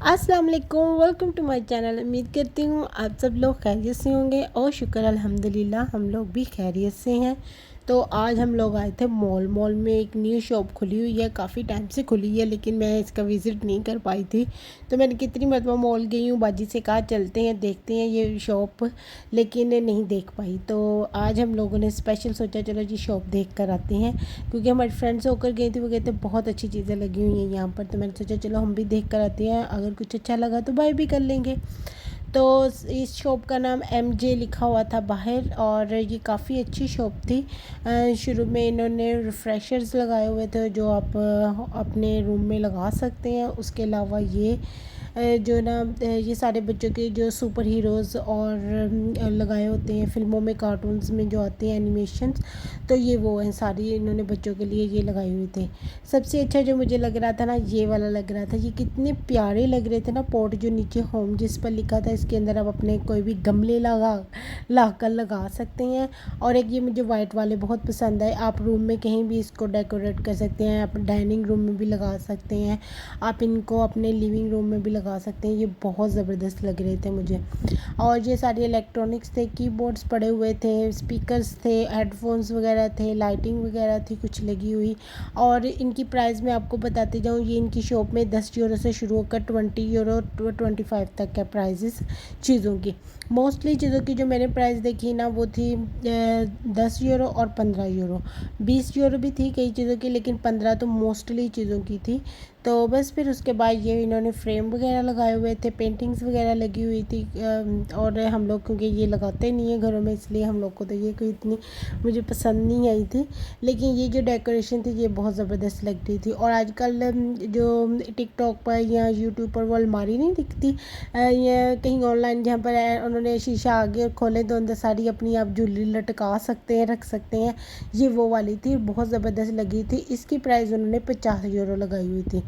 अस्सलाम वालेकुम, welcome to my channel. उम्मीद करती हूँ आप सब लोग खैरियत से होंगे और शुक्र अल्हम्दुलिल्लाह हम लोग भी खैरियत से हैं। तो आज हम लोग आए थे मॉल में एक न्यू शॉप खुली हुई है, काफ़ी टाइम से खुली है लेकिन मैं इसका विज़िट नहीं कर पाई थी। तो मैंने कितनी मरतबा मॉल गई हूँ, बाजी से कहा चलते हैं देखते हैं ये शॉप, लेकिन नहीं देख पाई। तो आज हम लोगों ने स्पेशल सोचा चलो जी शॉप देख कर आते हैं, क्योंकि हमारे फ्रेंड्स होकर गए थे, वो कहते बहुत अच्छी चीज़ें लगी हुई हैं यहाँ पर। तो मैंने सोचा चलो हम भी देख कर आते हैं, अगर कुछ अच्छा लगा तो बाय भी कर लेंगे। तो इस शॉप का नाम MJ लिखा हुआ था बाहर, और ये काफ़ी अच्छी शॉप थी। शुरू में इन्होंने रिफ्रेशर्स लगाए हुए थे जो आप अपने रूम में लगा सकते हैं। उसके अलावा ये जो ना ये सारे बच्चों के जो सुपर हीरोज़ और लगाए होते हैं फिल्मों में, कार्टून्स में जो आते हैं एनिमेशंस, तो ये वो हैं सारी, इन्होंने बच्चों के लिए ये लगाए हुए थे। सबसे अच्छा जो मुझे लग रहा था ना, ये वाला लग रहा था। ये कितने प्यारे लग रहे थे ना, पॉट जो नीचे होम जिस पर लिखा था, इसके अंदर आप अपने कोई भी गमले ला कर लगा सकते हैं। और एक ये मुझे वाइट वाले बहुत पसंद आए, आप रूम में कहीं भी इसको डेकोरेट कर सकते हैं, आप डाइनिंग रूम में भी लगा सकते हैं, आप इनको अपने लिविंग रूम में भी लगा सकते हैं। ये बहुत ज़बरदस्त लग रहे थे मुझे। और ये सारे इलेक्ट्रॉनिक्स थे, कीबोर्ड्स पड़े हुए थे, स्पीकर्स थे, हेडफोन्स वगैरह थे, लाइटिंग वगैरह थी कुछ लगी हुई। और इनकी प्राइस मैं आपको बताती जाऊँ, ये इनकी शॉप में 10 यूरो से शुरू होकर 20 यूरो 25 तक है प्राइजेस चीज़ों की। मोस्टली चीज़ों की जो मैंने प्राइस देखी ना, वो थी 10 यूरो और 15 यूरो। 20 यूरो भी थी कई चीज़ों की, लेकिन 15 तो मोस्टली चीज़ों की थी। तो बस फिर उसके बाद ये इन्होंने फ्रेम वगैरह लगाए हुए थे, पेंटिंग्स वगैरह लगी हुई थी। और हम लोग क्योंकि ये लगाते नहीं हैं घरों में, इसलिए हम लोग को तो ये कोई इतनी मुझे पसंद नहीं आई थी। लेकिन ये जो डेकोरेशन थी ये बहुत ज़बरदस्त लग रही थी। और आजकल जो टिकटॉक पर या यूट्यूब पर वो अलमारी नहीं दिखती, या कहीं ऑनलाइन, जहाँ पर उन्होंने शीशा आगे खोले तो अंदर सारी अपनी आप ज्वेलरी लटका सकते हैं, रख सकते हैं, ये वो वाली थी, बहुत ज़बरदस्त लगी थी। इसकी प्राइस उन्होंने 50 यूरो लगाई हुई थी।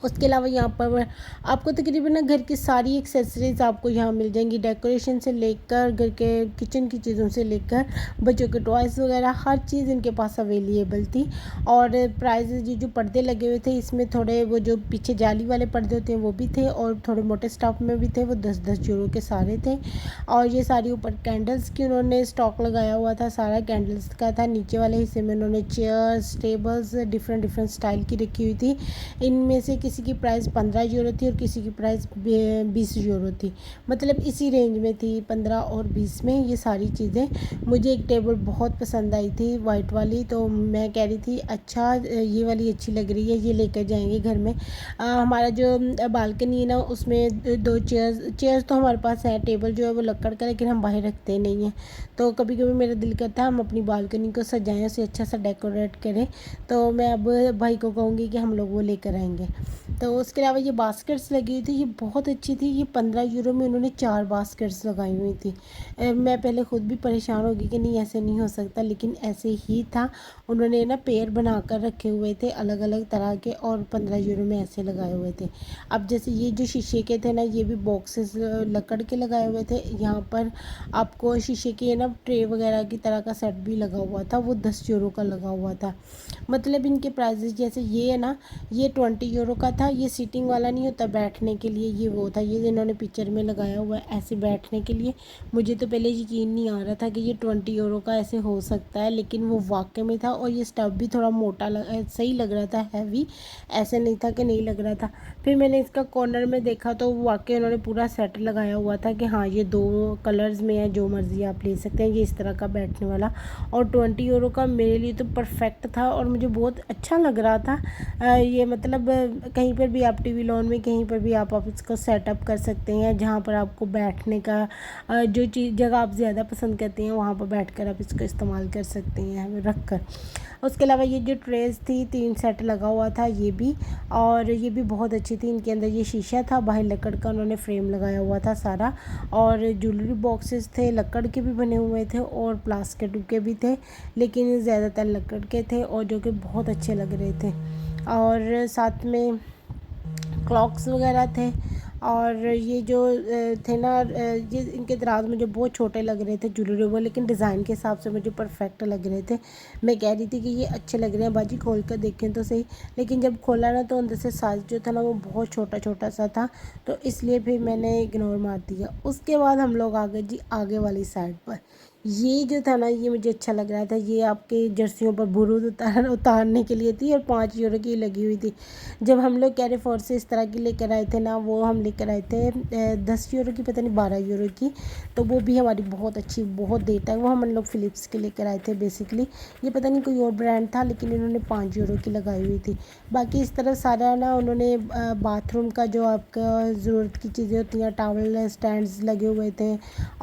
उसके अलावा यहाँ पर आपको तकरीबन ना घर की सारी एक्सेसरीज़ आपको यहाँ मिल जाएंगी, डेकोरेशन से लेकर घर के किचन की चीज़ों से लेकर बच्चों के टॉयज़ वगैरह, हर चीज़ इनके पास अवेलेबल थी। और प्राइजेज, ये जो पर्दे लगे हुए थे इसमें थोड़े वो जो पीछे जाली वाले पर्दे होते हैं वो भी थे, और थोड़े मोटे स्टफ में भी थे, वो 10-10 यूरो के सारे थे। और ये सारी ऊपर कैंडल्स की उन्होंने स्टॉक लगाया हुआ था, सारा कैंडल्स का था। नीचे वाले हिस्से में उन्होंने chairs, tables different different style की रखी हुई थी। इनमें से किसी की प्राइस 15 यूरो थी और किसी की प्राइस 20 यूरो थी, मतलब इसी रेंज में थी, 15 और 20 में ये सारी चीज़ें। मुझे एक टेबल बहुत पसंद आई थी वाइट वाली, तो मैं कह रही थी अच्छा ये वाली अच्छी लग रही है, ये लेकर जाएंगे घर में। हमारा जो बालकनी है ना, उसमें 2 चेयर्स तो हमारे पास है, टेबल जो है वो लकड़ का, लेकिन हम बाहर रखते नहीं हैं। तो कभी कभी मेरा दिल करता है हम अपनी बालकनी को सजाएं, उसे अच्छा सा डेकोरेट करें। तो मैं अब भाई को कहूँगी कि हम लोग वो लेकर आएंगे। तो उसके अलावा ये बास्केट्स लगी हुई थी, ये बहुत अच्छी थी। ये 15 यूरो में उन्होंने 4 बास्केट्स लगाई हुई थी। मैं पहले ख़ुद भी परेशान हो गई कि नहीं ऐसे नहीं हो सकता, लेकिन ऐसे ही था। उन्होंने ना पेयर बना कर रखे हुए थे अलग अलग तरह के, और 15 यूरो में ऐसे लगाए हुए थे। अब जैसे ये जो शीशे के थे ना, ये भी बॉक्सेस लकड़ के लगाए हुए थे। यहाँ पर आपको शीशे के ना ट्रे वगैरह की तरह का सेट भी लगा हुआ था, वो 10 यूरो का लगा हुआ था। मतलब इनके प्राइजेस, जैसे ये है ना, ये 20 यूरो का था। ये सीटिंग वाला नहीं होता, बैठने के लिए, ये वो था। ये इन्होंने पिक्चर में लगाया हुआ है ऐसे बैठने के लिए। मुझे तो पहले यकीन नहीं आ रहा था कि ये 20 यूरो का ऐसे हो सकता है, लेकिन वो वाकई में था। और ये स्टफ भी थोड़ा मोटा सही लग रहा था, हैवी, ऐसे नहीं था कि नहीं लग रहा था। फिर मैंने इसका कॉर्नर में देखा तो वाकई उन्होंने पूरा सेट लगाया हुआ था कि हाँ ये 2 कलर्स में है, जो मर्ज़ी आप ले सकते हैं, ये इस तरह का बैठने वाला। और 20 यूरो का मेरे लिए तो परफेक्ट था और मुझे बहुत अच्छा लग रहा था। ये मतलब कहीं पर भी आप टीवी लॉन में कहीं पर भी आप इसको सेटअप कर सकते हैं, जहाँ पर आपको बैठने का जो चीज़ जगह आप ज़्यादा पसंद करते हैं वहाँ पर बैठकर आप इसको इस्तेमाल कर सकते हैं रख कर। उसके अलावा ये जो ट्रेस थी 3 सेट लगा हुआ था ये भी, और ये भी बहुत अच्छी थी। इनके अंदर ये शीशा था, बाहर लकड़ का उन्होंने फ्रेम लगाया हुआ था सारा। और ज्वेलरी बॉक्सेस थे, लकड़ के भी बने हुए थे और प्लास्टिक के भी थे, लेकिन ज़्यादातर लकड़ के थे, और जो कि बहुत अच्छे लग रहे थे। और साथ में क्लॉक्स वगैरह थे, और ये जो थे ना ये इनके दराज मुझे बहुत छोटे लग रहे थे ज्वेलरी वो, लेकिन डिज़ाइन के हिसाब से मुझे परफेक्ट लग रहे थे। मैं कह रही थी कि ये अच्छे लग रहे हैं बाजी, खोल कर देखें तो सही। लेकिन जब खोला ना तो अंदर से साइज़ जो था ना वो बहुत छोटा छोटा सा था, तो इसलिए फिर मैंने इग्नोर मार दिया। उसके बाद हम लोग आ गए जी आगे वाली साइड पर। ये जो था ना ये मुझे अच्छा लग रहा था। ये आपके जर्सियों पर बुरूद उतारने के लिए थी और 5 यूरो की लगी हुई थी। जब हम लोग कैरीफोर से इस तरह की लेकर आए थे ना, वो हम लेकर आए थे 10 यूरो की, पता नहीं 12 यूरो की। तो वो भी हमारी बहुत अच्छी, बहुत देर तक वो हम लोग फ़िलिप्स के लेकर आए थे बेसिकली। ये पता नहीं कोई और ब्रांड था, लेकिन इन्होंने 5 यूरो की लगाई हुई थी। बाकी इस तरफ सारा ना उन्होंने बाथरूम का जो आपका ज़रूरत की चीज़ें होती हैं, टावल स्टैंड्स लगे हुए थे,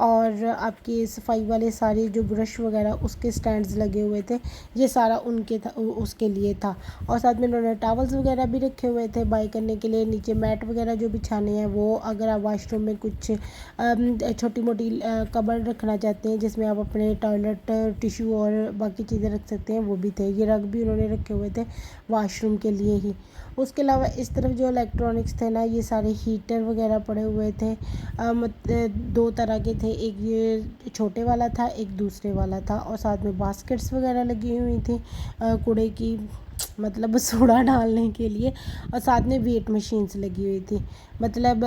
और आपकी सफाई वाले सारे जो ब्रश वगैरह उसके स्टैंड्स लगे हुए थे। ये सारा उनके था, उसके लिए था। और साथ में उन्होंने टॉवल्स वगैरह भी रखे हुए थे बाई करने के लिए। नीचे मैट वगैरह जो बिछाने हैं वो, अगर आप वाशरूम में कुछ छोटी मोटी कबर्ड रखना चाहते हैं जिसमें आप अपने टॉयलेट टिश्यू और बाकी चीज़ें रख सकते हैं, वो भी थे। ये रग भी उन्होंने रखे हुए थे वाशरूम के लिए ही। उसके अलावा इस तरफ जो इलेक्ट्रॉनिक्स थे ना, ये सारे हीटर वगैरह पड़े हुए थे। दो तरह के थे, एक ये छोटे वाला था, एक दूसरे वाला था। और साथ में बास्केट्स वगैरह लगी हुई थी कूड़े की, मतलब सोडा डालने के लिए। और साथ में वेट मशीन्स लगी हुई थी, मतलब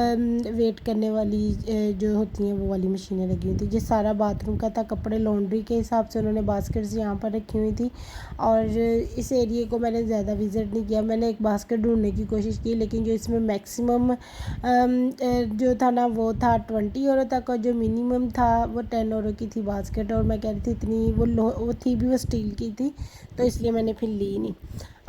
वेट करने वाली जो होती हैं वो वाली मशीनें लगी हुई थी। ये सारा बाथरूम का था। कपड़े लॉन्ड्री के हिसाब से उन्होंने बास्केट्स यहाँ पर रखी हुई थी। और इस एरिए को मैंने ज़्यादा विज़िट नहीं किया। मैंने एक बास्केट ढूंढने की कोशिश की, लेकिन जो इसमें मैक्सिमम जो था ना वो था 20 यूरो तक, और जो मिनिमम था वो 10 यूरो की थी बास्केट। और मैं कह रही थी इतनी वो थी भी, वो स्टील की थी, तो इसलिए मैंने फिर ली नहीं।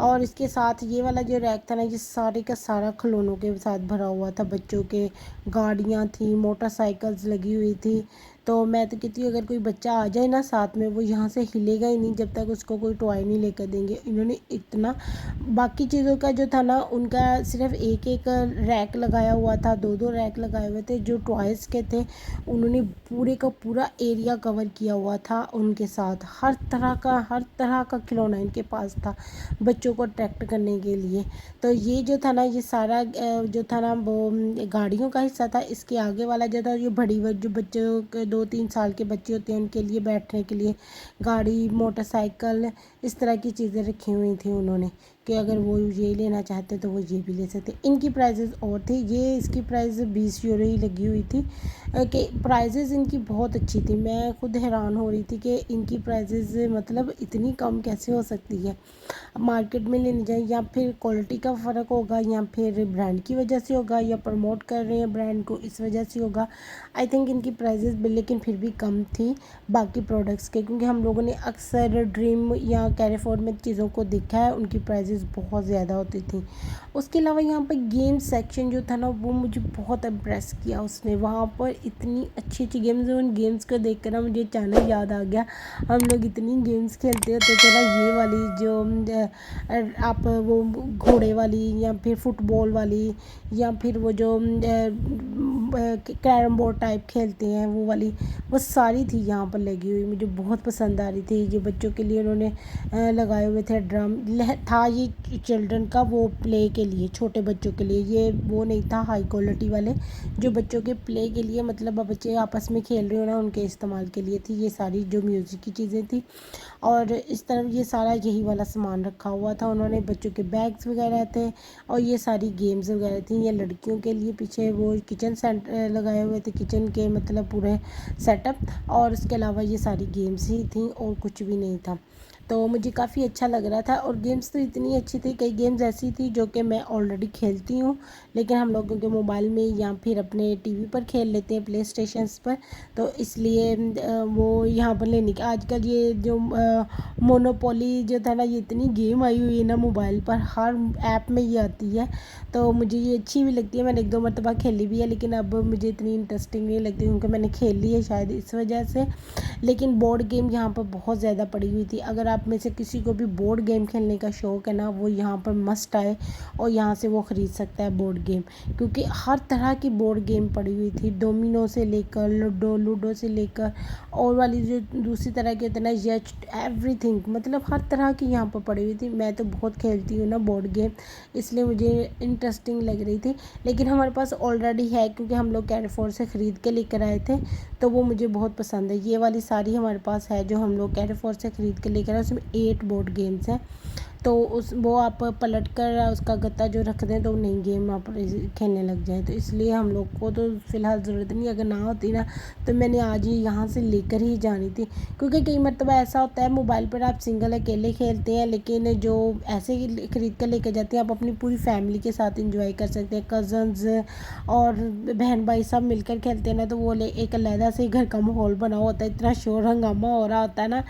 और इसके साथ ये वाला जो रैक था ना, ये सारे का सारा खिलौनों के साथ भरा हुआ था। बच्चों के गाड़ियाँ थी, मोटरसाइकिल्स लगी हुई थी। तो मैं तो कहती हूँ अगर कोई बच्चा आ जाए ना साथ में, वो यहाँ से हिलेगा ही नहीं जब तक उसको कोई टॉय नहीं लेकर देंगे। इन्होंने इतना, बाकी चीज़ों का जो था ना उनका सिर्फ एक एक रैक लगाया हुआ था, दो दो रैक लगाए हुए थे। जो टॉयज़ के थे उन्होंने पूरे का पूरा एरिया कवर किया हुआ था उनके साथ। हर तरह का खिलौना इनके पास था बच्चों को अट्रैक्ट करने के लिए। तो ये जो था ना, ये सारा जो था ना वो गाड़ियों का हिस्सा था। इसके आगे वाला जो था, ये बड़ी जो बच्चों के 2-3 साल के बच्चे होते हैं उनके लिए बैठने के लिए गाड़ी, मोटरसाइकिल, इस तरह की चीज़ें रखी हुई थी उन्होंने, कि अगर वो ये लेना चाहते तो वो ये भी ले सकते। इनकी प्राइजेज़ और थी। ये इसकी प्राइस 20 यूरो ही लगी हुई थी। कि प्राइजेज़ इनकी बहुत अच्छी थी। मैं खुद हैरान हो रही थी कि इनकी प्राइजेज़ मतलब इतनी कम कैसे हो सकती है। मार्केट में लेने जाए, या फिर क्वालिटी का फ़र्क होगा, या फिर ब्रांड की वजह से होगा, या प्रमोट कर रहे हैं ब्रांड को इस वजह से होगा। आई थिंक इनकी प्राइजेज़ भी लेकिन फिर भी कम थी बाकी प्रोडक्ट्स के, क्योंकि हम लोगों ने अक्सर ड्रीम या कैरीफोर्ड में चीज़ों को देखा है, उनकी प्राइजेज़ बहुत ज़्यादा होती थी। उसके अलावा यहाँ पर गेम सेक्शन जो था ना वो मुझे बहुत इम्प्रेस किया उसने। वहाँ पर इतनी अच्छी अच्छी गेम्स, उन गेम्स को देख कर ना मुझे अचानक याद आ गया, हम लोग इतनी गेम्स खेलते होते थे ना। ये वाली जो आप वो घोड़े वाली, या फिर फुटबॉल वाली, या फिर वो जो कैरम बोर्ड टाइप खेलते हैं वो वाली, वो सारी थी यहाँ पर लगी हुई। मुझे बहुत पसंद आ रही थी। ये बच्चों के लिए उन्होंने लगाए हुए थे ड्रम था। ये चिल्ड्रन का वो प्ले के लिए, छोटे बच्चों के लिए, ये वो नहीं था हाई क्वालिटी वाले, जो बच्चों के प्ले के लिए, मतलब बच्चे आपस में खेल रहे हो ना उनके इस्तेमाल के लिए थी ये सारी जो म्यूज़िक की चीज़ें थी। और इस तरफ ये सारा यही वाला सामान रखा हुआ था उन्होंने। बच्चों के बैग्स वगैरह थे, और ये सारी गेम्स वगैरह थी। ये लड़कियों के लिए पीछे वो किचन सेंटर लगाए हुए थे, किचन के मतलब पूरे सेटअप। और उसके अलावा ये सारी गेम्स ही थी और कुछ भी नहीं था। तो मुझे काफ़ी अच्छा लग रहा था। और गेम्स तो इतनी अच्छी थी, कई गेम्स ऐसी थी जो कि मैं ऑलरेडी खेलती हूँ, लेकिन हम लोगों के मोबाइल में या फिर अपने टीवी पर खेल लेते हैं, प्ले स्टेशंस पर। तो इसलिए वो यहाँ पर लेने का, आजकल ये जो मोनोपोली जो था ना, ये इतनी गेम आई हुई है ना मोबाइल पर, हर ऐप में ये आती है। तो मुझे ये अच्छी भी लगती है। मैंने 1-2 मरतबा खेली भी है, लेकिन अब मुझे इतनी इंटरेस्टिंग नहीं लगती क्योंकि मैंने खेल ली है शायद इस वजह से। लेकिन बोर्ड गेम यहाँ पर बहुत ज़्यादा पड़ी हुई थी। अगर आप आप में से किसी को भी बोर्ड गेम खेलने का शौक़ है ना, वो यहाँ पर मस्ट आए और यहाँ से वो ख़रीद सकता है बोर्ड गेम, क्योंकि हर तरह की बोर्ड गेम पड़ी हुई थी, डोमिनो से लेकर लूडो से लेकर और वाली जो दूसरी तरह के होते हैं ना, यच एवरीथिंग, मतलब हर तरह की यहाँ पर पड़ी हुई थी। मैं तो बहुत खेलती हूँ ना बोर्ड गेम, इसलिए मुझे इंटरेस्टिंग लग रही थी। लेकिन हमारे पास ऑलरेडी है, क्योंकि हम लोग कैरफोर से ख़रीद के लेकर आए थे, तो वो मुझे बहुत पसंद है। ये वाली सारी हमारे पास है जो हम लोग कैरफोर से ख़रीद के लेकर आए, उसमें 8 बोर्ड गेम्स हैं। तो वो आप पलट कर उसका गत्ता जो रख दें तो नई गेम आप खेलने लग जाए, तो इसलिए हम लोग को तो फ़िलहाल ज़रूरत नहीं। अगर ना होती ना तो मैंने आज ही यहाँ से लेकर ही जानी थी, क्योंकि कई मरतबा ऐसा होता है मोबाइल पर आप सिंगल अकेले खेलते हैं, लेकिन जो ऐसे ही ख़रीद कर लेकर जाते हैं आप अपनी पूरी फैमिली के साथ इंजॉय कर सकते हैं। कज़न्स और बहन भाई सब मिलकर खेलते हैं ना, तो वो एक अलहदा से घर का माहौल बना होता है, इतना शोर हंगामा हो रहा होता है ना,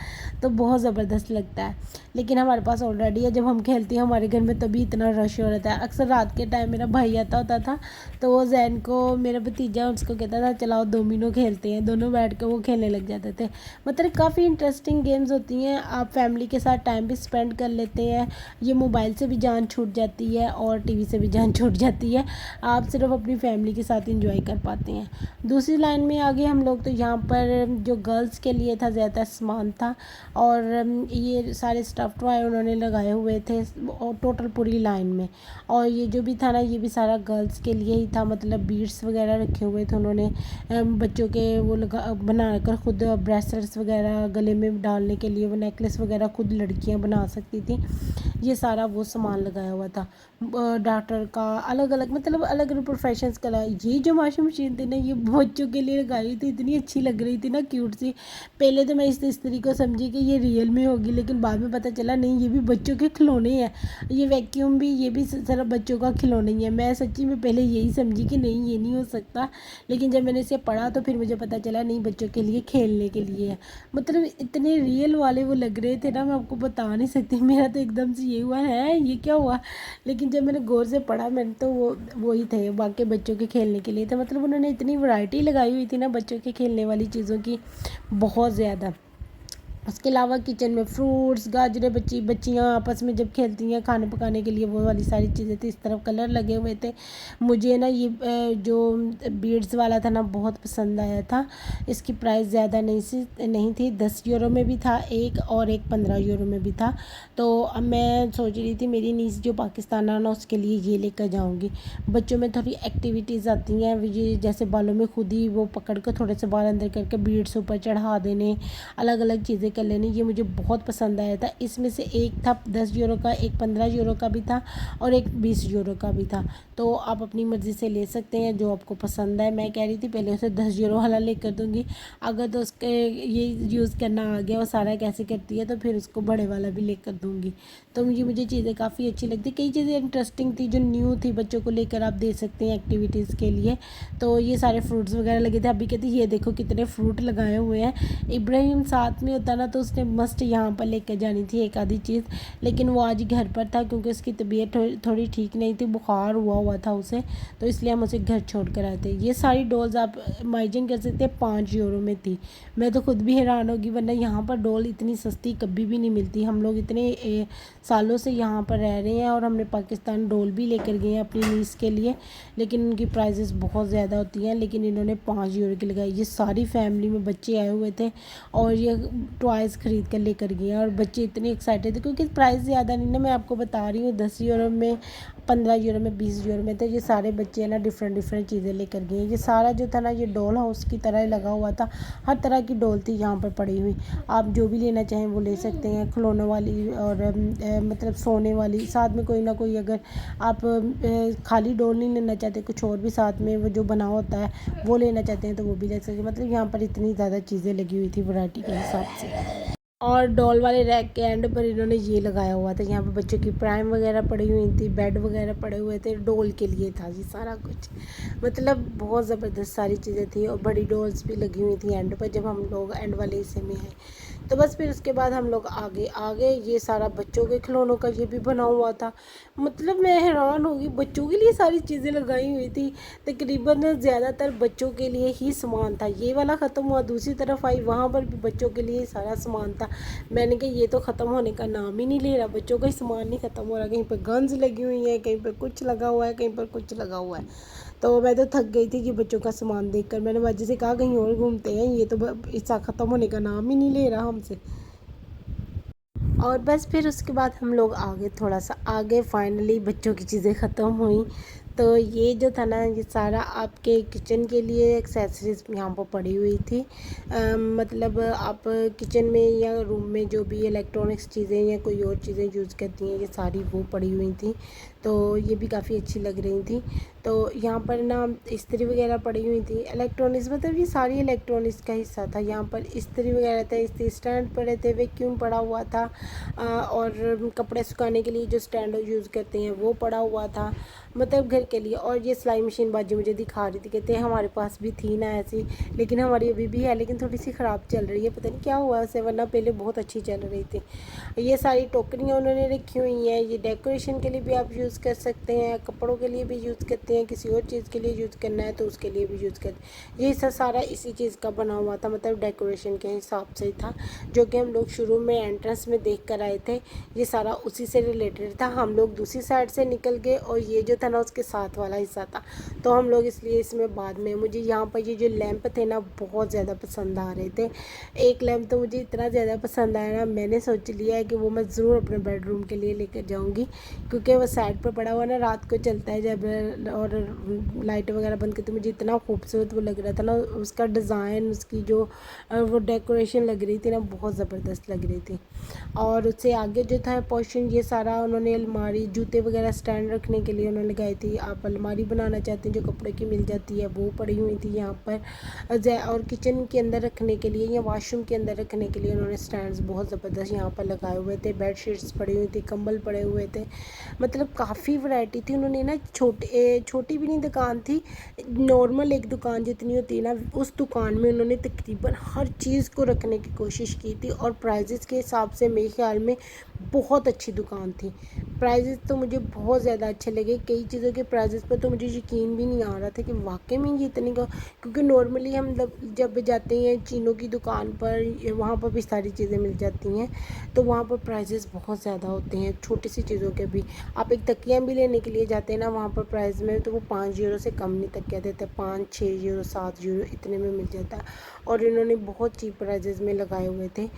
तो बहुत ज़बरदस्त लगता है। लेकिन हमारे पास ऑलरेडी है, जब हम खेलते हैं हमारे घर में तभी इतना रश हो रहता है। अक्सर रात के टाइम मेरा भाई आता होता था, तो वो जैन को, मेरा भतीजा, उसको कहता था चलाओ डोमिनो खेलते हैं, दोनों बैठ कर वो खेलने लग जाते थे। मतलब काफ़ी इंटरेस्टिंग गेम्स होती हैं, आप फैमिली के साथ टाइम भी स्पेंड कर लेते हैं। ये मोबाइल से भी जान छूट जाती है और टीवी से भी जान छूट जाती है, आप सिर्फ अपनी फैमिली के साथ इंजॉय कर पाते हैं। दूसरी लाइन में आगे हम लोग, तो यहाँ पर जो गर्ल्स के लिए था ज़्यादा सामान था, और ये सारे स्टफ टॉय उन्होंने लगाए हुए थे और टोटल पूरी लाइन में। और ये जो भी था ना, ये भी सारा गर्ल्स के लिए ही था, मतलब बीड्स वगैरह रखे हुए थे उन्होंने, बच्चों के वो बनाकर खुद ब्रेसलेट्स वगैरह गले में डालने के लिए, वो नेकलेस वगैरह खुद लड़कियां बना सकती थी। ये सारा वो सामान लगाया हुआ था, डॉक्टर का अलग अलग, मतलब अलग अलग प्रोफेशंस का। ये जो वॉशिंग मशीन थी ना, ये बच्चों के लिए लगाई थी, इतनी अच्छी लग रही थी ना, क्यूट सी। पहले तो मैं इस तरीके को समझी कि ये रियल में होगी, लेकिन बाद में पता चला नहीं, ये भी बच्चों के खिलौने हैं। ये वैक्यूम भी, ये भी सिर्फ बच्चों का खिलौने ही है। मैं सच्ची में पहले यही समझी कि नहीं, ये नहीं हो सकता, लेकिन जब मैंने इसे पढ़ा तो फिर मुझे पता चला नहीं, बच्चों के लिए खेलने के लिए है। मतलब इतने रियल वाले वो लग रहे थे ना, मैं आपको बता नहीं सकती। मेरा तो एकदम से ये हुआ है, ये क्या हुआ, लेकिन जब मैंने गौर से पढ़ा मैंने, तो वो ही थे, बाकी बच्चों के खेलने के लिए थे। मतलब उन्होंने इतनी वैरायटी लगाई हुई थी ना बच्चों के खेलने वाली चीज़ों की, बहुत ज़्यादा। उसके अलावा किचन में फ्रूट्स, गाजरें, बच्चियाँ आपस में जब खेलती हैं खाने पकाने के लिए, वो वाली सारी चीज़ें थी। इस तरफ कलर लगे हुए थे। मुझे ना ये जो बीड्स वाला था ना, बहुत पसंद आया था। इसकी प्राइस ज़्यादा नहीं थी, 10 यूरो में भी था एक, और एक 15 यूरो में भी था। तो अब मैं सोच रही थी मेरी नीस जो पाकिस्तान है ना, उसके लिए ये लेकर जाऊँगी। बच्चों में थोड़ी एक्टिविटीज़ आती हैं, ये जैसे बालों में खुद ही वो पकड़ कर थोड़े से बाल अंदर करके बीड्स ऊपर चढ़ा देने, अलग अलग चीज़ें कर लेने, ये मुझे बहुत पसंद आया था। इसमें से एक था 10 यूरो का, एक 15 यूरो का भी था, और एक 20 यूरो का भी था। तो आप अपनी मर्ज़ी से ले सकते हैं जो आपको पसंद है। मैं कह रही थी पहले उसे 10 यूरो वाला लेकर दूँगी, अगर तो उसके ये यूज़ करना आ गया, वो सारा कैसे करती है, तो फिर उसको बड़े वाला भी लेकर दूँगी। तो मुझे चीज़ें काफ़ी अच्छी लगती, कई चीज़ें इंटरेस्टिंग थी जो न्यू थी, बच्चों को लेकर आप दे सकते हैं एक्टिविटीज़ के लिए। तो ये सारे फ्रूट्स वगैरह लगे थे। अभी कहती ये देखो कितने फ्रूट लगाए हुए हैं। इब्राहिम साथ में होता ना, तो उसने मस्ट यहाँ पर लेकर जानी थी एक आधी चीज़, लेकिन वो आज घर पर था क्योंकि उसकी तबीयत थोड़ी ठीक नहीं थी, बुखार हुआ था उसे, तो इसलिए हम उसे घर छोड़ कर आए थे। ये सारी डॉल्स आप इमेजिन कर सकते हैं 5 यूरो में थी। मैं तो खुद भी हैरान होगी, वरना यहाँ पर डॉल इतनी सस्ती कभी भी नहीं मिलती। हम लोग इतने सालों से यहाँ पर रह रहे हैं और हमने पाकिस्तान डॉल भी लेकर गए हैं अपनी नीस के लिए, लेकिन उनकी प्राइसेस बहुत ज़्यादा होती हैं, लेकिन इन्होंने 5 यूरो की लगाई। ये सारी फैमिली में बच्चे आए हुए थे और ये टॉयज़ ख़रीद कर लेकर गए, और बच्चे इतने एक्साइटेड थे क्योंकि प्राइस ज़्यादा नहीं ना, मैं आपको बता रही हूँ 10 यूरो में, 15 यूरो में, 20 यूरो में। तो ये सारे बच्चे ना डिफरेंट चीज़ें लेकर गए। ये सारा जो था ना, ये डॉल हाउस की तरह लगा हुआ था, हर तरह की डॉल थी यहाँ पर पड़ी हुई। आप जो भी लेना चाहें वो ले सकते हैं, खिलौनों वाली और मतलब सोने वाली, साथ में कोई ना कोई, अगर आप खाली डॉल नहीं लेना चाहते, कुछ और भी साथ में वो जो बना होता है वो लेना चाहते हैं, तो वो भी ले सकते हैं। मतलब यहाँ पर इतनी ज़्यादा चीज़ें लगी हुई थी वैरायटी के हिसाब से। और डॉल वाले रैक के एंड पर इन्होंने ये लगाया हुआ था, यहाँ पर बच्चों की प्राइम वगैरह पड़ी हुई थी, बेड वगैरह पड़े हुए थे, डॉल के लिए था ये सारा कुछ। मतलब बहुत ज़बरदस्त सारी चीज़ें थी, और बड़ी डॉल्स भी लगी हुई थी एंड पर, जब हम लोग एंड वाले हिस्से में आए। तो बस फिर उसके बाद हम लोग आगे आ गए। ये सारा बच्चों के खिलौनों का ये भी बना हुआ था। मतलब मैं हैरान हो गई, बच्चों के लिए सारी चीज़ें लगाई हुई थी। तकरीबन ज़्यादातर बच्चों के लिए ही सामान था। ये वाला ख़त्म हुआ, दूसरी तरफ आई, वहाँ पर भी बच्चों के लिए सारा सामान था। मैंने कहा ये तो ख़त्म होने का नाम ही नहीं ले रहा, बच्चों का ही सामान नहीं ख़त्म हो रहा। कहीं पर गन्स लगी हुई हैं, कहीं पर कुछ लगा हुआ है, कहीं पर कुछ लगा हुआ है। तो मैं तो थक गई थी कि बच्चों का सामान देखकर। मैंने बाजी से कहा कहीं और घूमते हैं, ये तो इसका ख़त्म होने का नाम ही नहीं ले रहा हमसे। और बस फिर उसके बाद हम लोग आगे, थोड़ा सा आगे, फाइनली बच्चों की चीज़ें ख़त्म हुई। तो ये जो था ना, ये सारा आपके किचन के लिए एक्सेसरीज यहाँ पर पड़ी हुई थी। मतलब आप किचन में या रूम में जो भी इलेक्ट्रॉनिक्स चीज़ें या कोई और चीज़ें यूज़ करती हैं, ये सारी वो पड़ी हुई थी। तो ये भी काफ़ी अच्छी लग रही थी। तो यहाँ पर ना इस्त्री वगैरह पड़ी हुई थी। इलेक्ट्रॉनिक्स मतलब ये सारी इलेक्ट्रॉनिक्स का हिस्सा था। यहाँ पर इस्त्री वगैरह थे, इस्त्री स्टैंड पड़े थे, वैक्यूम पड़ा हुआ था, और कपड़े सुखाने के लिए जो स्टैंड यूज़ करते हैं वो पड़ा हुआ था, मतलब घर के लिए। और ये सिलाई मशीन बाजी मुझे दिखा रही थी, कहते हैं हमारे पास भी थी ना ऐसी, लेकिन हमारी अभी भी है, लेकिन थोड़ी सी ख़राब चल रही है, पता नहीं क्या हुआ उसे, वरना पहले बहुत अच्छी चल रही थी। ये सारी टोकरियाँ उन्होंने रखी हुई हैं। ये डेकोरेशन के लिए भी आप यूज़ कर सकते हैं, कपड़ों के लिए भी यूज़ करते हैं, किसी और चीज़ के लिए यूज़ करना है तो उसके लिए भी यूज़ करते हैं। ये हिस्सा सारा इसी चीज़ का बना हुआ था, मतलब डेकोरेशन के हिसाब से ही था, जो कि हम लोग शुरू में एंट्रेंस में देख कर आए थे। ये सारा उसी से रिलेटेड था। हम लोग दूसरी साइड से निकल गए और ये जो था ना उसके साथ वाला हिस्सा था, तो हम लोग इसलिए इसमें बाद में, मुझे यहाँ पर ये जो लैंप थे ना बहुत ज़्यादा पसंद आ रहे थे। एक लैंप तो मुझे इतना ज़्यादा पसंद आया ना, मैंने सोच लिया है कि वो मैं ज़रूर अपने बेडरूम के लिए लेकर जाऊँगी, क्योंकि वो साइड पर पड़ा हुआ ना, रात को चलता है जब, और लाइट वगैरह बंद करते, मुझे इतना खूबसूरत वो लग रहा था ना, उसका डिज़ाइन, उसकी जो वो डेकोरेशन लग रही थी ना, बहुत ज़बरदस्त लग रही थी। और उससे आगे जो था पोर्शन, ये सारा उन्होंने अलमारी, जूते वगैरह स्टैंड रखने के लिए उन्होंने लगाई थी। आप अलमारी बनाना चाहते हैं जो कपड़े की मिल जाती है, वो पड़ी हुई थी यहाँ पर। और किचन के अंदर रखने के लिए या वॉशरूम के अंदर रखने के लिए उन्होंने स्टैंड्स बहुत ज़बरदस्त यहाँ पर लगाए हुए थे। बेडशीट्स पड़ी हुई थी, कंबल पड़े हुए थे, मतलब काफ़ी वैरायटी थी। उन्होंने ना छोटी भी नहीं दुकान थी, नॉर्मल एक दुकान जितनी होती है ना, उस दुकान में उन्होंने तकरीबन हर चीज़ को रखने की कोशिश की थी। और प्राइजेज़ के हिसाब से मेरे ख्याल में बहुत अच्छी दुकान थी। प्राइजेज़ तो मुझे बहुत ज़्यादा अच्छे लगे। कई चीज़ों के प्राइजेज़ पर तो मुझे यकीन भी नहीं आ रहा था कि वाकई में ये इतने का, क्योंकि नॉर्मली हम जब जाते हैं चीनों की दुकान पर, वहाँ पर भी सारी चीज़ें मिल जाती हैं, तो वहाँ पर प्राइजेज़ बहुत ज़्यादा होते हैं छोटी सी चीज़ों के भी। आप एक तकिया भी लेने के लिए जाते हैं ना, वहाँ पर प्राइस में तो वो 5 यूरो से कम नहीं तकिया देते, 5-6 यूरो 7 यूरो इतने में मिल जाता है। और इन्होंने बहुत चीप प्राइजेज़ में लगाए हुए थे।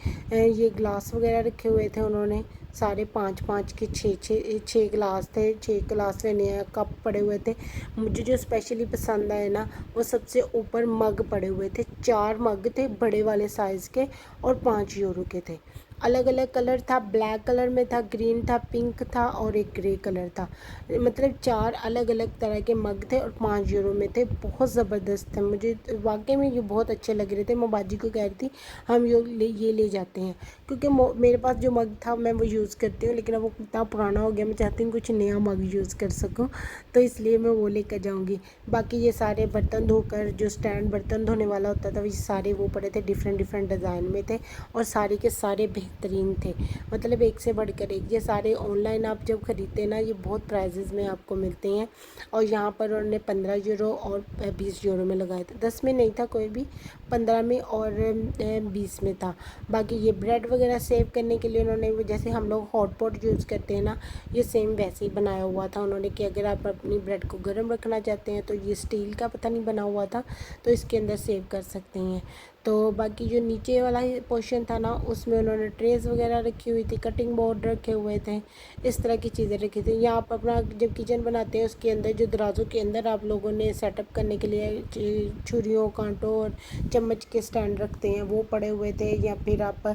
ये ग्लास वगैरह रखे हुए थे उन्होंने, सारे 5-5 के 6 गिलास थे, 6 गिलास लेने हैं। कप पड़े हुए थे। मुझे जो स्पेशली पसंद आए ना, वो सबसे ऊपर मग पड़े हुए थे। 4 मग थे बड़े वाले साइज़ के और 5 यूरो के थे। अलग अलग कलर था, ब्लैक कलर में था, ग्रीन था, पिंक था और एक ग्रे कलर था। मतलब 4 अलग अलग तरह के मग थे और 5 यूरो में थे। बहुत ज़बरदस्त थे, मुझे वाकई में ये बहुत अच्छे लग रहे थे। मैं बाजी को कह रही थी हम ये ले जाते हैं, क्योंकि मेरे पास जो मग था मैं वो यूज़ करती हूँ, लेकिन अब वो इतना पुराना हो गया, मैं चाहती हूँ कुछ नया मग यूज़ कर सकूँ, तो इसलिए मैं वो लेकर जाऊँगी। बाकी ये सारे बर्तन धोकर, जो स्टैंड बर्तन धोने वाला होता था, वो सारे वो पड़े थे, डिफरेंट डिफरेंट डिज़ाइन में थे और सारे के सारे बेहतरीन थे, मतलब एक से बढ़कर एक। ये सारे ऑनलाइन आप जब ख़रीदते हैं ना, ये बहुत प्राइजेज़ में आपको मिलते हैं। और यहाँ पर उन्होंने 15 यूरो और 20 यूरो में लगाए थे, 10 में नहीं था कोई भी, 15 में और 20 में था। बाकी ये ब्रेड वगैरह सेव करने के लिए उन्होंने, जैसे हम लोग हॉट पॉट यूज़ करते हैं ना, ये सेम वैसे ही बनाया हुआ था उन्होंने, कि अगर आप अपनी ब्रेड को गर्म रखना चाहते हैं तो ये स्टील का पता नहीं बना हुआ था, तो इसके अंदर सेव कर सकते हैं। तो बाकी जो नीचे वाला पोर्शन था ना, उसमें उन्होंने ट्रेस वगैरह रखी हुई थी, कटिंग बोर्ड रखे हुए थे, इस तरह की चीज़ें रखी थी। यहाँ आप अपना जब किचन बनाते हैं उसके अंदर जो दराजों के अंदर आप लोगों ने सेटअप करने के लिए छुरियों, कांटों और चम्मच के स्टैंड रखते हैं, वो पड़े हुए थे। या फिर आप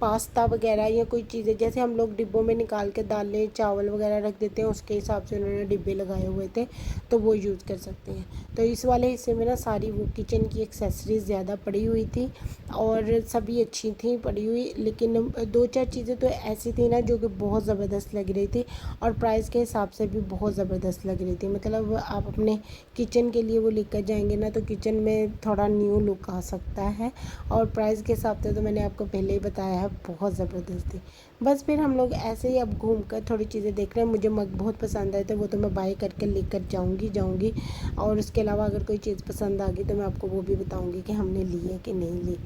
पास्ता वगैरह या कोई चीज़ें, जैसे हम लोग डिब्बों में निकाल के दालें चावल वगैरह रख देते हैं, उसके हिसाब से उन्होंने डिब्बे लगाए हुए थे, तो वो यूज़ कर सकते हैं। तो इस वाले हिस्से में ना सारी वो किचन की एक्सेसरीज़ ज़्यादा पड़ी हुई थी और सभी अच्छी थी पड़ी हुई, लेकिन 2-4 चीज़ें तो ऐसी थी ना जो कि बहुत ज़बरदस्त लग रही थी और प्राइस के हिसाब से भी बहुत ज़बरदस्त लग रही थी। मतलब आप अपने किचन के लिए वो लेकर जाएंगे ना तो किचन में थोड़ा न्यू लुक आ सकता है, और प्राइस के हिसाब से तो मैंने आपको पहले ही बताया है बहुत ज़बरदस्त थी। बस फिर हम लोग ऐसे ही अब घूम कर थोड़ी चीज़ें देख रहे हैं। मुझे मग बहुत पसंद आए थे, वो तो मैं बाय करके लेकर जाऊंगी और उसके अलावा अगर कोई चीज़ पसंद आ गई तो मैं आपको वो भी बताऊंगी कि हमने ली है कि नहीं ली।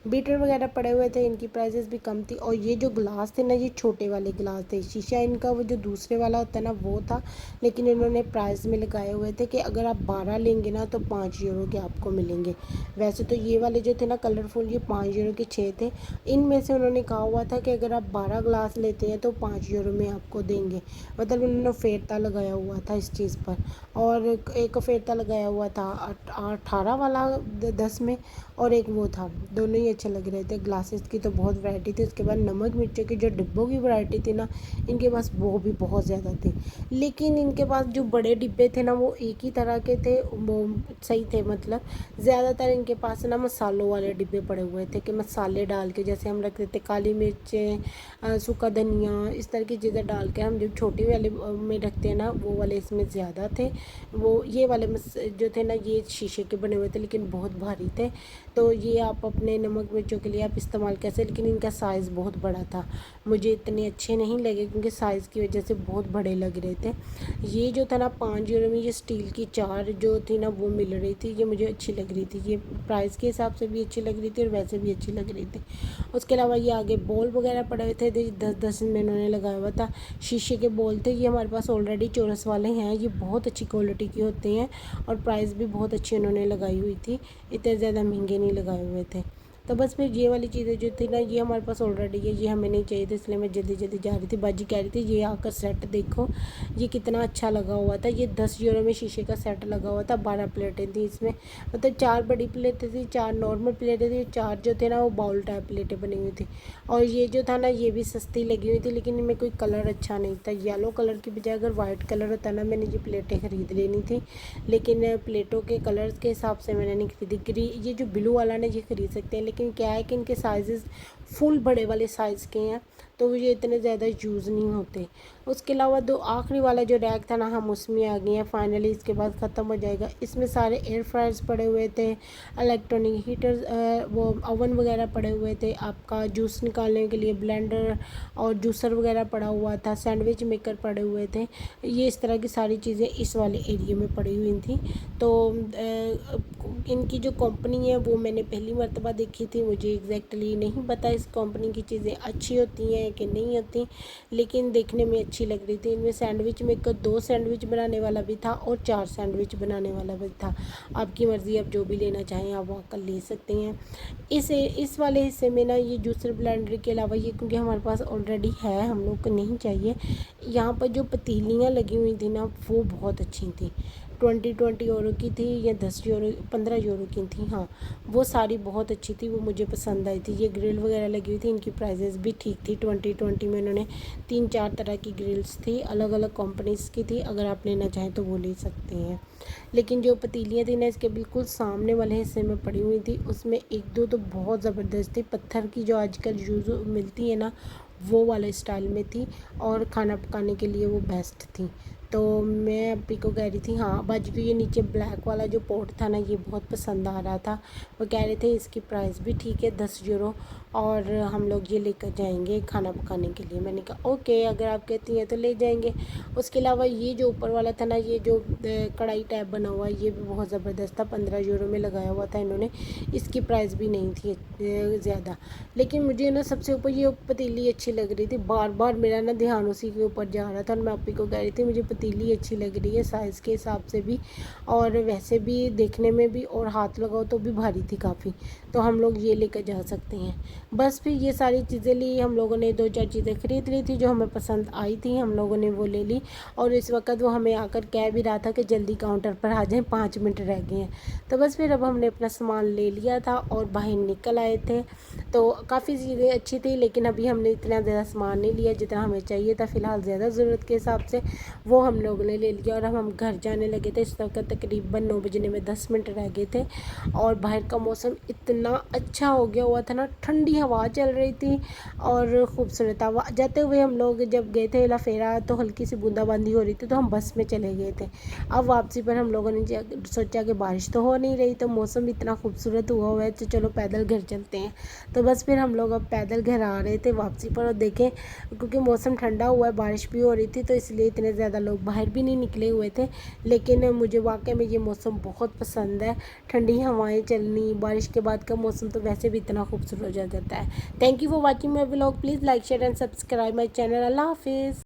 बीटर वगैरह पड़े हुए थे, इनकी प्राइसेस भी कम थी। और ये जो ग्लास थे ना, ये छोटे वाले ग्लास थे, शीशा इनका वो जो दूसरे वाला होता है ना वो था, लेकिन इन्होंने प्राइस में लगाए हुए थे कि अगर आप 12 लेंगे ना तो 5 यूरो के आपको मिलेंगे। वैसे तो ये वाले जो थे ना कलरफुल, ये 5 यूरो के 6 थे। इनमें से उन्होंने कहा हुआ था कि अगर आप 12 ग्लास लेते हैं तो 5 यूरो में आपको देंगे। मतलब उन्होंने फेरता लगाया हुआ था इस चीज़ पर, और एक फेरता लगाया हुआ था 18 वाला 10 में, और एक वो था। दोनों ही अच्छे लग रहे थे। ग्लासेस की तो बहुत वैरायटी थी। उसके बाद नमक मिर्चों की जो डिब्बों की वैरायटी थी ना, इनके पास वो भी बहुत ज़्यादा थी। लेकिन इनके पास जो बड़े डिब्बे थे ना वो एक ही तरह के थे, वो सही थे। मतलब ज़्यादातर इनके पास ना मसालों वाले डिब्बे पड़े हुए थे कि मसाले डाल के, जैसे हम रखते थे काली मिर्चें, सूखा धनिया, इस तरह की चीज़ें डाल के हम जो छोटी वाले में रखते हैं ना वो वाले इसमें ज़्यादा थे। वो ये वाले जो थे ना ये शीशे के बने हुए थे लेकिन बहुत भारी थे। तो ये आप अपने नमक मिर्चों के लिए आप इस्तेमाल कैसे, लेकिन इनका साइज़ बहुत बड़ा था। मुझे इतने अच्छे नहीं लगे क्योंकि साइज़ की वजह से बहुत बड़े लग रहे थे। ये जो था ना 5 यूरो में ये स्टील की 4 जो थी ना वो मिल रही थी, ये मुझे अच्छी लग रही थी। ये प्राइस के हिसाब से भी अच्छी लग रही थी और वैसे भी अच्छी लग रही थी। उसके अलावा ये आगे बॉल वगैरह पड़े हुए थे, 10-10 में इन्होंने लगाया हुआ था। शीशे के बॉल थे, ये हमारे पास ऑलरेडी चौरस वाले हैं। ये बहुत अच्छी क्वालिटी के होते हैं और प्राइस भी बहुत अच्छी उन्होंने लगाई हुई थी, इतने ज़्यादा महंगे नहीं लगाए हुए थे। तो बस फिर ये वाली चीज़ें जो थी ना ये हमारे पास ऑलरेडी है, ये हमें नहीं चाहिए थी, इसलिए मैं जल्दी जल्दी जा रही थी। बाजी कह रही थी ये आकर सेट देखो, ये कितना अच्छा लगा हुआ था। ये 10 यूरो में शीशे का सेट लगा हुआ था। 12 प्लेटें थी इसमें, मतलब 4 बड़ी प्लेटें थी, 4 नॉर्मल प्लेटें थी, 4 जो थे ना वो बाउल टाइप प्लेटें बनी हुई थी। और ये जो था ना ये भी सस्ती लगी हुई थी, लेकिन इनमें कोई कलर अच्छा नहीं था। येलो कलर की बजाय अगर वाइट कलर होता ना मैंने ये प्लेटें ख़रीद लेनी थी, लेकिन प्लेटों के कलर्स के हिसाब से मैंने नहीं खरीदी। ये जो ब्लू वाला ना ये ख़रीद सकते हैं, लेकिन क्या है कि इनके साइज़ फुल बड़े वाले साइज़ के हैं तो ये इतने ज़्यादा यूज़ नहीं होते। उसके अलावा दो आखिरी वाला जो रैक था ना हम उसमें आ गए हैं फाइनली, इसके बाद ख़त्म हो जाएगा। इसमें सारे एयर फ्रायर्स पड़े हुए थे, इलेक्ट्रॉनिक हीटर्स, वो ओवन वगैरह पड़े हुए थे, आपका जूस निकालने के लिए ब्लेंडर और जूसर वगैरह पड़ा हुआ था, सैंडविच मेकर पड़े हुए थे। ये इस तरह की सारी चीज़ें इस वाले एरिया में पड़ी हुई थी। तो इनकी जो कंपनी है वो मैंने पहली मर्तबा देखी थी, मुझे एग्जैक्टली नहीं पता इस कंपनी की चीज़ें अच्छी होती हैं कि नहीं होती, लेकिन देखने में अच्छी लग रही थी। इनमें सैंडविच मेकर 2 सैंडविच बनाने वाला भी था और 4 सैंडविच बनाने वाला भी था। आपकी मर्ज़ी, आप जो भी लेना चाहें आप वो आकर ले सकते हैं। इस वाले हिस्से में ना ये जूसर ब्लेंडर के अलावा ये क्योंकि हमारे पास ऑलरेडी है, हम लोग को नहीं चाहिए। यहाँ पर जो पतीलियाँ लगी हुई थी ना वो बहुत अच्छी थी। 20 यूरो की थी या 10 यूरो 15 यूरो की थी, हाँ वो सारी बहुत अच्छी थी, वो मुझे पसंद आई थी। ये ग्रिल वगैरह लगी हुई थी, इनकी प्राइसेस भी ठीक थी। 20 में उन्होंने 3-4 तरह की ग्रिल्स थी, अलग अलग कंपनीज़ की थी, अगर आप लेना चाहें तो वो ले सकते हैं। लेकिन जो पतीलियाँ थी ना इसके बिल्कुल सामने वाले हिस्से में पड़ी हुई थी, उसमें 1-2 तो बहुत ज़बरदस्त थी। पत्थर की जो आजकल यूज़ मिलती है ना वो वाले स्टाइल में थी और खाना पकाने के लिए वो बेस्ट थी। तो मैं अप्पी को कह रही थी, हाँ बाजी को ये नीचे ब्लैक वाला जो पॉट था ना ये बहुत पसंद आ रहा था। वो कह रहे थे इसकी प्राइस भी ठीक है 10 यूरो, और हम लोग ये लेकर जाएंगे खाना पकाने के लिए। मैंने कहा ओके, अगर आप कहती हैं तो ले जाएंगे। उसके अलावा ये जो ऊपर वाला था ना ये जो कढ़ाई टाइप बना हुआ है ये भी बहुत ज़बरदस्त था, 15 यूरो में लगाया हुआ था इन्होंने। इसकी प्राइस भी नहीं थी ज़्यादा, लेकिन मुझे ना सबसे ऊपर ये पतीली अच्छी लग रही थी। बार बार मेरा ना ध्यान उसी के ऊपर जा रहा था और मैं अप्पी को कह रही थी मुझे पतीली अच्छी लग रही है साइज़ के हिसाब से भी और वैसे भी देखने में भी, और हाथ लगाओ तो भी भारी थी काफ़ी, तो हम लोग ये लेकर जा सकते हैं। बस फिर ये सारी चीज़ें ली, हम लोगों ने 2-4 चीज़ें ख़रीद ली थी जो हमें पसंद आई थी, हम लोगों ने वो ले ली। और इस वक्त वो हमें आकर कह भी रहा था कि जल्दी काउंटर पर आ जाएं, 5 मिनट रह गए हैं। तो बस फिर अब हमने अपना सामान ले लिया था और बाहर निकल आए थे। तो काफ़ी चीज़ें अच्छी थी, लेकिन अभी हमने इतना ज़्यादा सामान नहीं लिया जितना हमें चाहिए था फ़िलहाल, ज़्यादा ज़रूरत के हिसाब से वो हम लोगों ने ले लिया और हम घर जाने लगे थे। इस वक्त तकरीबन 9 बजने में 10 मिनट रह गए थे और बाहर का मौसम इतना अच्छा हो गया हुआ था ना, ठंडी हवा चल रही थी और खूबसूरत हवा। जाते हुए हम लोग जब गए थे लफेरा तो हल्की सी बूंदाबांदी हो रही थी, तो हम बस में चले गए थे। अब वापसी पर हम लोगों ने सोचा कि बारिश तो हो नहीं रही, तो मौसम इतना खूबसूरत हुआ है तो चलो पैदल घर चलते हैं। तो बस फिर हम लोग अब पैदल घर आ रहे थे वापसी पर, और देखें क्योंकि मौसम ठंडा हुआ है, बारिश भी हो रही थी, तो इसलिए इतने ज़्यादा लोग बाहर भी नहीं निकले हुए थे। लेकिन मुझे वाकई में ये मौसम बहुत पसंद है, ठंडी हवाएं चलनी, बारिश के बाद का मौसम तो वैसे भी इतना खूबसूरत हो जाता है। Thank you for watching my vlog. Please like share and subscribe my channel. Allah हाफिज़।